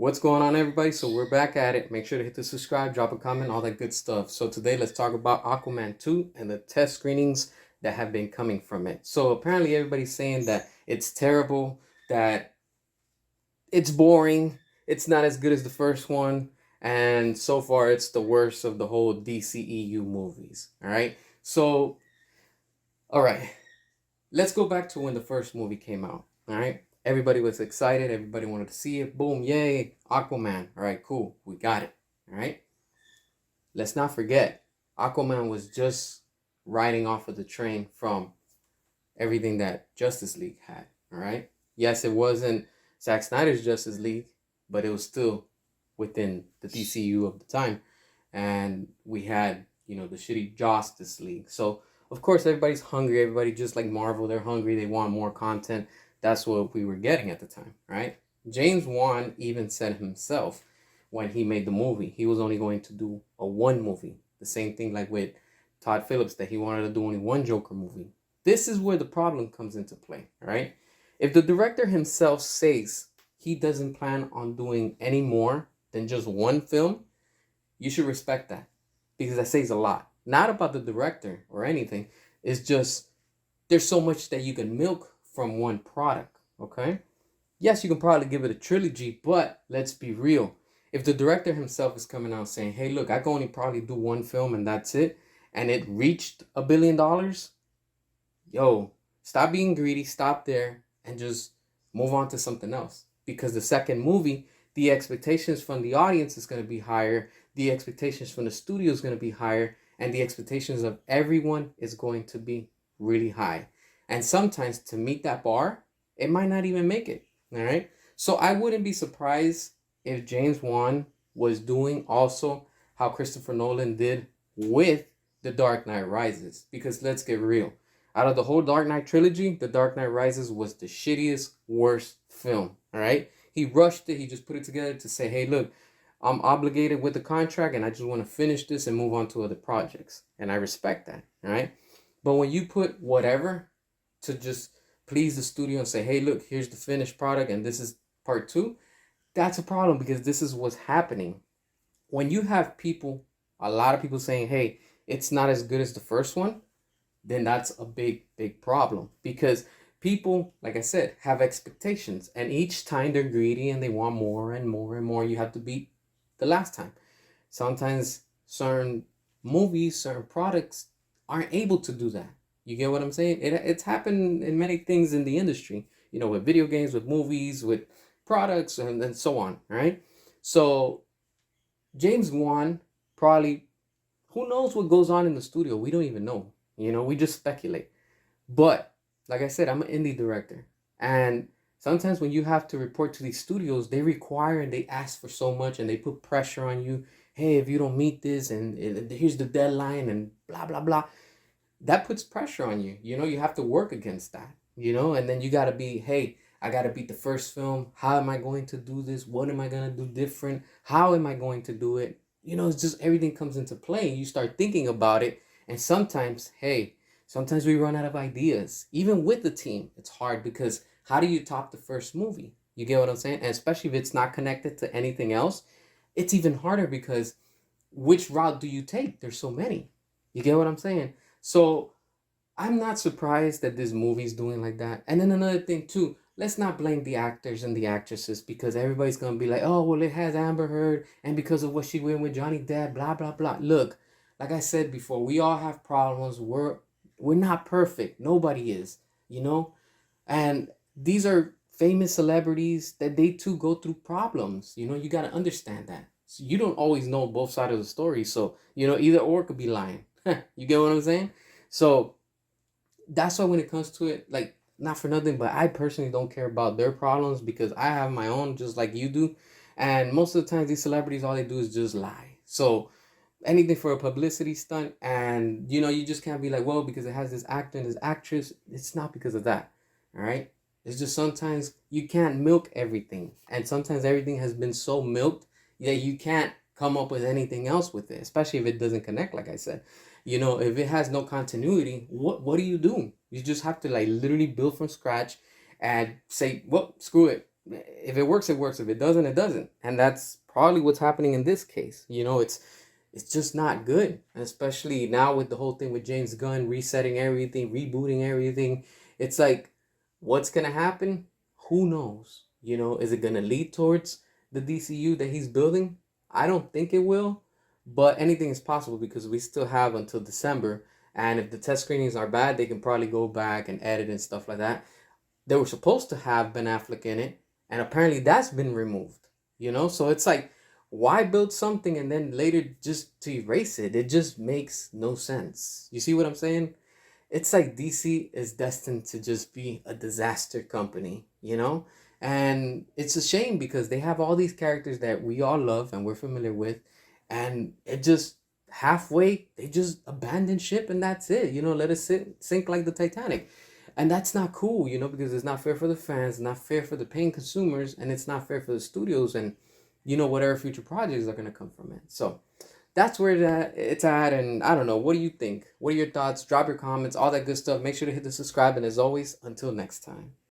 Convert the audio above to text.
What's going on, everybody? So we're back at it. Make sure to hit the subscribe, drop a comment, all that good stuff. So today let's talk about Aquaman 2 and the test screenings that have been coming from it. So apparently everybody's saying that it's terrible, that it's boring, it's not as good as the first one, and so far it's the worst of the whole DCEU movies. All right. So, all right. Let's go back to when the first movie came out. All right. Everybody was excited. Everybody wanted to see it. Boom. Yay. Aquaman. All right. Cool. We got it. All right. Let's not forget, Aquaman was just riding off of the train from everything that Justice League had. All right. Yes, it wasn't Zack Snyder's Justice League, but it was still within the DCU of the time. And we had, the shitty Justice League. So, of course, everybody's hungry. Everybody, just like Marvel, they're hungry. They want more content. That's what we were getting at the time, right? James Wan even said himself when he made the movie, he was only going to do a one movie. The same thing like with Todd Phillips, that he wanted to do only one Joker movie. This is where the problem comes into play, right? If the director himself says he doesn't plan on doing any more than just one film, you should respect that, because that says a lot. Not about the director or anything. It's just there's so much that you can milk from one product, okay? Yes, you can probably give it a trilogy, but let's be real. If the director himself is coming out saying, hey, look, I can only probably do one film and that's it, and it reached $1 billion, yo, stop being greedy, stop there, and just move on to something else. Because the second movie, the expectations from the audience is going to be higher, the expectations from the studio is going to be higher, and the expectations of everyone is going to be really high. And sometimes to meet that bar, it might not even make it. All right. So I wouldn't be surprised if James Wan was doing also how Christopher Nolan did with The Dark Knight Rises. Because let's get real. Out of the whole Dark Knight trilogy, The Dark Knight Rises was the shittiest, worst film. All right. He rushed it. He just put it together to say, hey, look, I'm obligated with the contract and I just want to finish this and move on to other projects. And I respect that. All right. But when you put whatever to just please the studio and say, hey, look, here's the finished product and this is part two, that's a problem, because this is what's happening. When you have people, a lot of people saying, hey, it's not as good as the first one, then that's a big, big problem, because people, like I said, have expectations, and each time they're greedy and they want more and more and more. You have to beat the last time. Sometimes certain movies, certain products aren't able to do that. You get what I'm saying? It's happened in many things in the industry, with video games, with movies, with products, and so on, right? So James Wan probably, who knows what goes on in the studio? We don't even know. We just speculate. But like I said, I'm an indie director. And sometimes when you have to report to these studios, they require and they ask for so much and they put pressure on you. Hey, if you don't meet this and here's the deadline and blah, blah, blah. That puts pressure on you. You have to work against that, and then you got to be, hey, I got to beat the first film. How am I going to do this? What am I going to do different? How am I going to do it? It's just everything comes into play and you start thinking about it. And sometimes, hey, sometimes we run out of ideas. Even with the team, it's hard, because how do you top the first movie? You get what I'm saying? And especially if it's not connected to anything else, it's even harder, because which route do you take? There's so many. You get what I'm saying? So I'm not surprised that this movie's doing like that. And then another thing too, let's not blame the actors and the actresses, because everybody's gonna be like, oh, well, it has Amber Heard, and because of what she went with Johnny Depp, blah blah blah. Look, like I said before, we all have problems. We're not perfect. Nobody is, and these are famous celebrities that they too go through problems. You got to understand that. So you don't always know both sides of the story. So either or could be lying. You get what I'm saying? So that's why when it comes to it, like, not for nothing, but I personally don't care about their problems, because I have my own, just like you do. And most of the times these celebrities, all they do is just lie. So anything for a publicity stunt, and you just can't be like, well, because it has this actor and this actress. It's not because of that. All right. It's just sometimes you can't milk everything, and sometimes everything has been so milked that you can't come up with anything else with it, especially if it doesn't connect. Like I said, if it has no continuity, what do? You just have to, like, literally build from scratch and say, well, screw it, If it works, it works. If it doesn't, it doesn't. And that's probably what's happening in this case. It's just not good. And especially now with the whole thing with James Gunn resetting everything, rebooting everything. It's like, what's gonna happen? Who knows? Is it gonna lead towards the DCU that he's building? I don't think it will, but anything is possible because we still have until December. And if the test screenings are bad, they can probably go back and edit and stuff like that. They were supposed to have Ben Affleck in it, and apparently that's been removed. So it's like, why build something and then later just to erase it? It just makes no sense. You see what I'm saying? It's like DC is destined to just be a disaster company. And it's a shame because they have all these characters that we all love and we're familiar with, and it just halfway they just abandon ship and that's it. Let it sink like the Titanic. And that's not cool, because it's not fair for the fans, not fair for the paying consumers, and it's not fair for the studios and whatever future projects are gonna come from it. So that's where it's at, and I don't know. What do you think? What are your thoughts? Drop your comments, all that good stuff. Make sure to hit the subscribe, and as always, until next time.